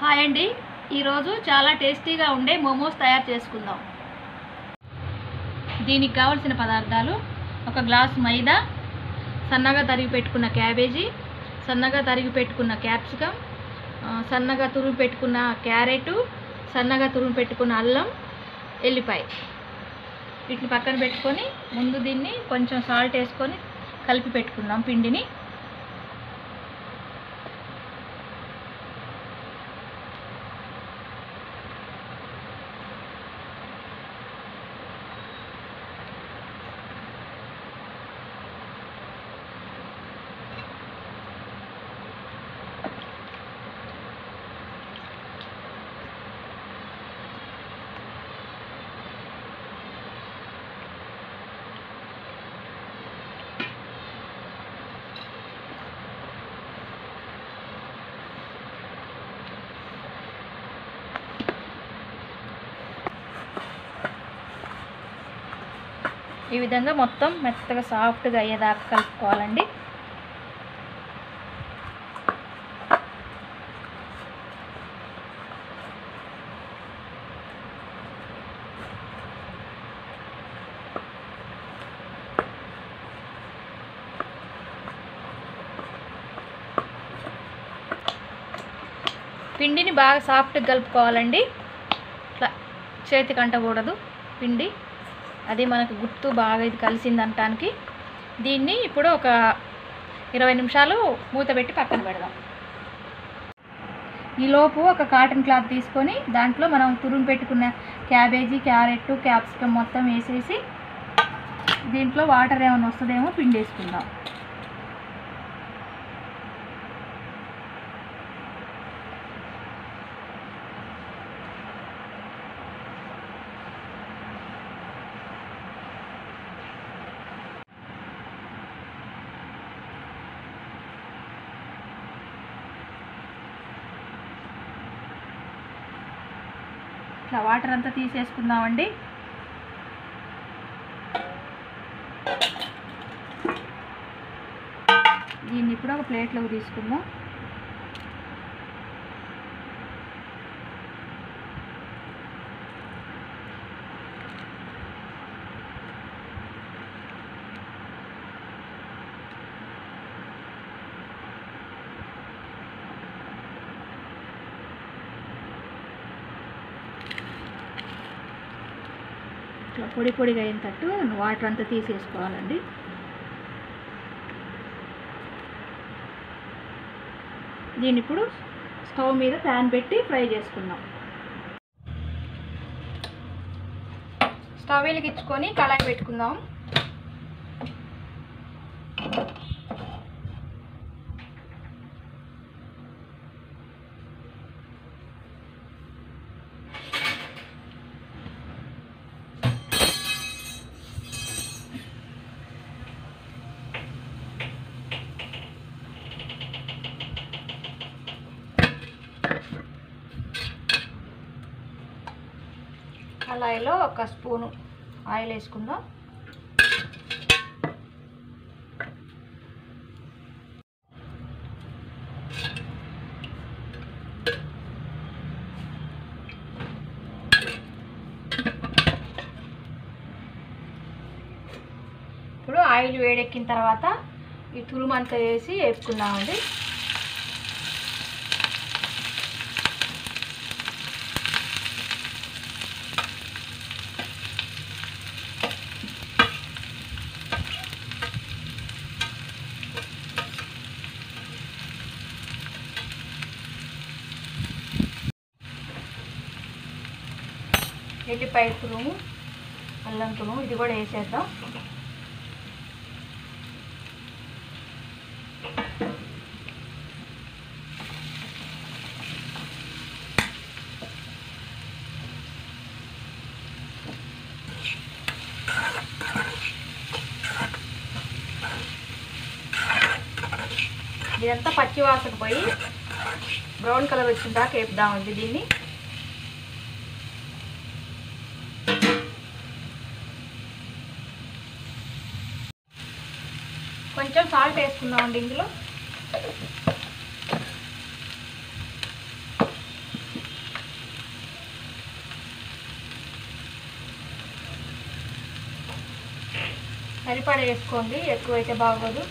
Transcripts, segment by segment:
Hi అండి, ఈరోజు చాలా టేస్టీగా ఉండే మోమోస్ తయారు చేసుకుందాం. దీనికి కావలసిన పదార్థాలు: ఒక గ్లాసు మైదా, సన్నగా తరిగి పెట్టుకున్న క్యాబేజీ, సన్నగా తరిగి పెట్టుకున్న క్యాప్సికమ్, సన్నగా తురుము పెట్టుకున్న క్యారెట్, సన్నగా తురుము పెట్టుకున్న అల్లం, ఎల్లిపాయ. వీటిని పక్కన పెట్టుకొని ముందు దీన్ని కొంచెం సాల్ట్ వేసుకొని కలిపి పెట్టుకుందాం పిండిని. ఈ విధంగా మొత్తం మెత్తగా సాఫ్ట్గా అయ్యేదాకా కలుపుకోవాలండి. పిండిని బాగా సాఫ్ట్గా కలుపుకోవాలండి. ఇట్లా చేతికి అంటకూడదు పిండి, అది మనకు గుర్తు బాగా ఇది కలిసింది అనటానికి. దీన్ని ఇప్పుడు ఒక 20 నిమిషాలు మూత పెట్టి పక్కన పెడదాం. ఈలోపు ఒక కాటన్ క్లాత్ తీసుకొని దాంట్లో మనం తురుము పెట్టుకున్న క్యాబేజీ, క్యారెట్, క్యాప్సికమ్ మొత్తం వేసేసి దీంట్లో వాటర్ ఏమైనా వస్తుందేమో పిండి వేసుకుందాం. ఇట్లా వాటర్ అంతా తీసేసుకుందామండి. దీన్ని ఇప్పుడు ఒక ప్లేట్లోకి తీసుకుందాం. ఇట్లా పొడి పొడిగా అయినట్టు వాటర్ అంతా తీసేసుకోవాలండి. దీన్ని ఇప్పుడు స్టవ్ మీద ప్యాన్ పెట్టి ఫ్రై చేసుకుందాం. స్టవ్ వెలిగించుకొని కళాయి పెట్టుకుందాం. కళాయిలో ఒక స్పూను ఆయిల్ వేసుకుందాం. ఇప్పుడు ఆయిల్ వేడెక్కిన తర్వాత ఈ తురుము అంతా వేసి వేపుకుందామండి. ఎల్లిపాయ తురుము, అల్లం తురుము ఇది కూడా వేసేద్దాం. ఇదంతా పచ్చి వాసన పోయి బ్రౌన్ కలర్ వచ్చిన దాకా వేపుదామండి. దీన్ని కొంచెం సాల్ట్ వేసుకుందామండి ఇందులో. సరిపడా వేసుకోండి, ఎక్కువైతే బాగోదు.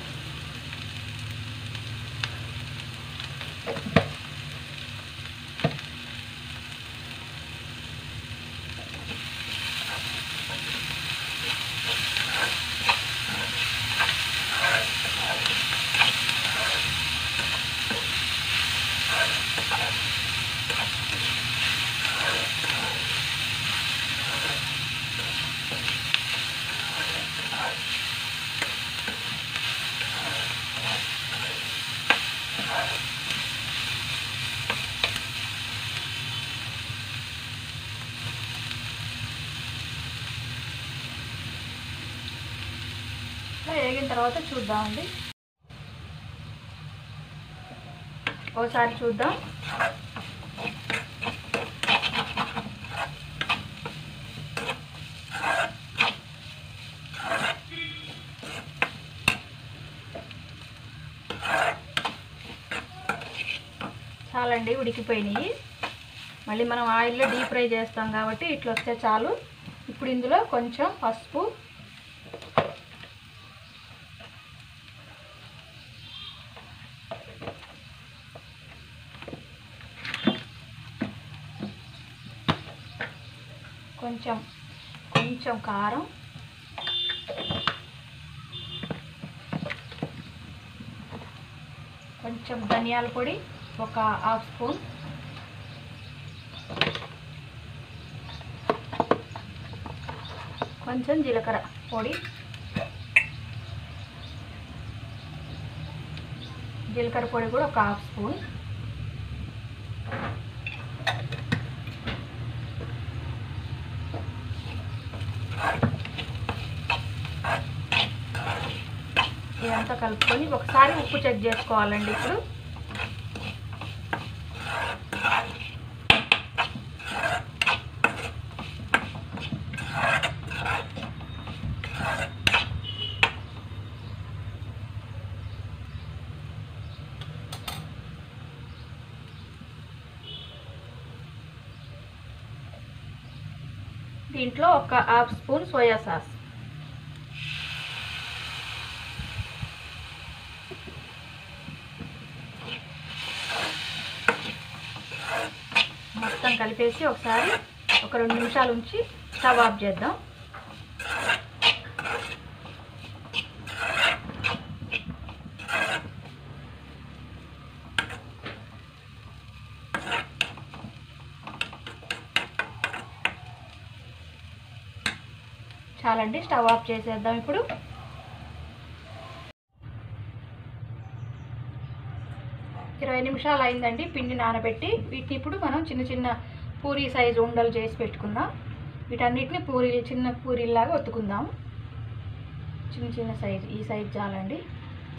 వేగిన తర్వాత చూద్దామండి, ఒకసారి చూద్దాం. చాలండి, ఉడికిపోయినాయి. మళ్ళీ మనం ఆయిల్లో డీప్ ఫ్రై చేస్తాం కాబట్టి ఇట్లా వస్తే చాలు. ఇప్పుడు ఇందులో కొంచెం పసుపు, కొంచెం కారం, కొంచెం ధనియాల పొడి ఒక హాఫ్ స్పూన్, కొంచెం జీలకర్ర పొడి, కూడా ఒక హాఫ్ స్పూన్, ఇదంతా కలుపుకొని ఒకసారి ఉప్పు చెక్ చేసుకోవాలండి. ఇప్పుడు దీంట్లో ఒక హాఫ్ స్పూన్ సోయా సాస్, మొత్తం కలిపేసి ఒకసారి ఒక 2 నిమిషాలు ఉంచి స్టవ్ ఆఫ్ చేద్దాం. చాలండి, స్టవ్ ఆఫ్ చేసేద్దాం. ఇప్పుడు ఇరవై నిమిషాలు అయిందండి పిండి నానబెట్టి. వీటిని ఇప్పుడు మనం చిన్న చిన్న పూరీ సైజు ఉండలు చేసి పెట్టుకుందాం. వీటన్నిటిని చిన్న పూరీలాగా ఒత్తుకుందాం. చిన్న సైజు, ఈ సైజు చాలండి,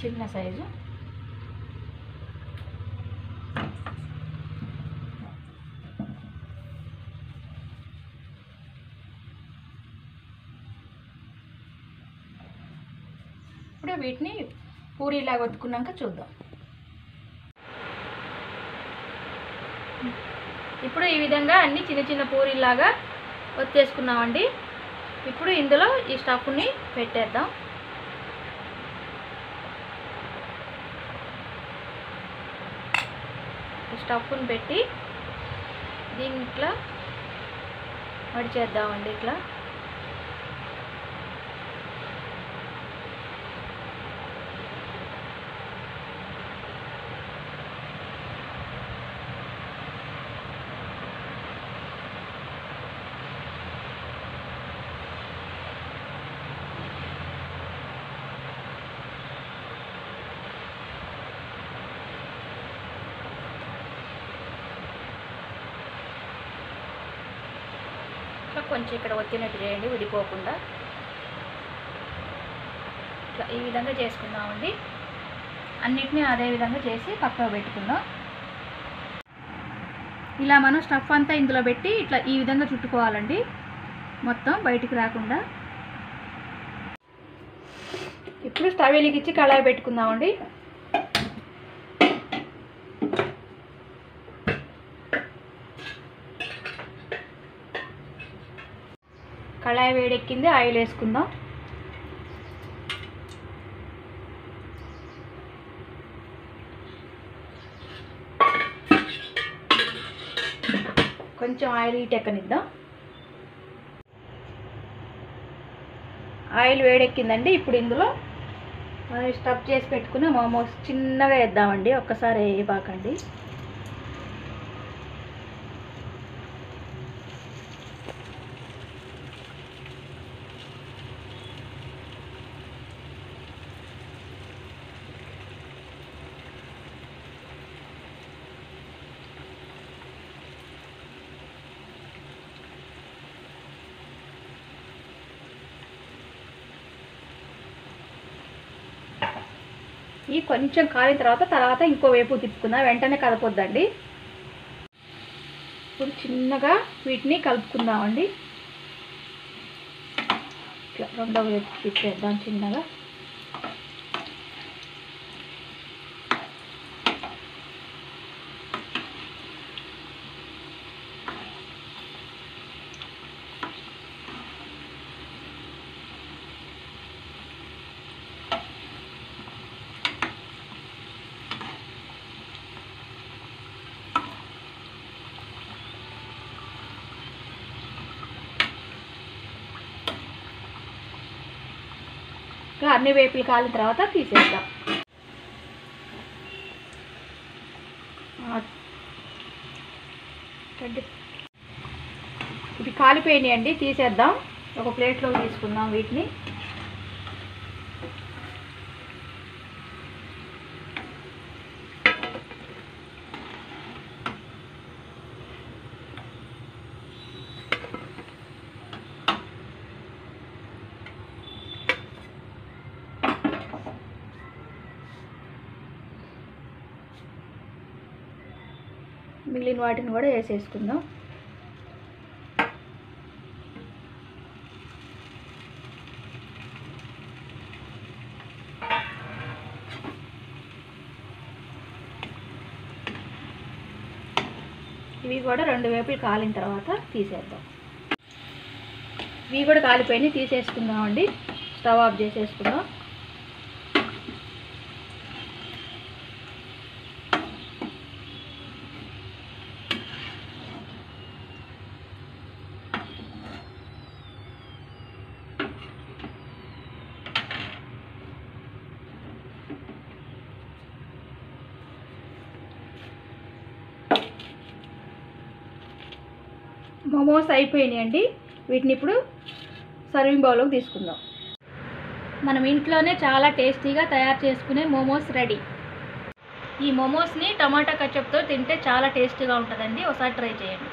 చిన్న సైజు. ఇప్పుడు వీటిని పూరీలాగా ఒత్తుకున్నాక చూద్దాం. ఇప్పుడు ఈ విధంగా అన్ని చిన్న చిన్న పూరీలాగా ఒత్తేసుకున్నామండి. ఇప్పుడు ఇందులో ఈ స్టఫ్ని పెట్టేద్దాం. ఈ స్టఫ్ని పెట్టి దీన్ని ఇట్లా మడిచేద్దామండి. ఇట్లా కొంచెం ఇక్కడ వచ్చినట్టు చేయండి, విడిపోకుండా. ఇట్లా ఈ విధంగా చేసుకుందామండి. అన్నిటినీ అదే విధంగా చేసి పక్కకు పెట్టుకుందాం. ఇలా మనం స్టఫ్ అంతా ఇందులో పెట్టి ఇట్లా ఈ విధంగా చుట్టుకోవాలండి, మొత్తం బయటికి రాకుండా. ఇప్పుడు స్టవ్ వెలిగించి కళాయి పెట్టుకుందామండి. కళాయి వేడెక్కింది, ఆయిల్ వేసుకుందాం. కొంచెం ఆయిల్ హీట్ ఎక్కనిద్దాం. ఆయిల్ వేడెక్కిందండి. ఇప్పుడు ఇందులో మనం స్టఫ్ చేసి పెట్టుకున్న మోమోస్ చిన్నగా వేద్దామండి, ఒక్కసారి వేయబాకండి. ఈ కొంచెం కాలిన తర్వాత ఇంకో వైపు తిప్పుకుందాం, వెంటనే కలపొద్దండి. ఇప్పుడు చిన్నగా వీటిని కలుపుకుందామండి. ఇట్లా రెండో వైపు తిప్పేద్దాం చిన్నగా. అన్ని వేపులు కాలిన తర్వాత తీసేద్దాం. ఇవి కాలిపోయినాయండి, తీసేద్దాం. ఒక ప్లేట్లో తీసుకుందాం వీటిని. మిగిలిన వాటిని కూడా వేసేసుకుందాం. ఇవి కూడా రెండు వేపులు కాలిన తర్వాత తీసేద్దాం. ఇవి కూడా కాలిపోయి తీసేసుకుందామండి. స్టవ్ ఆఫ్ చేసేసుకుందాం. మోమోస్ అయిపోయినాయండి. వీటిని ఇప్పుడు సర్వింగ్ బౌల్లోకి తీసుకుందాం. మనం ఇంట్లోనే చాలా టేస్టీగా తయారు చేసుకునే మోమోస్ రెడీ. ఈ మోమోస్ని టమాటా కచప్తో తింటే చాలా టేస్టీగా ఉంటుందండి. ఒకసారి ట్రై చేయండి.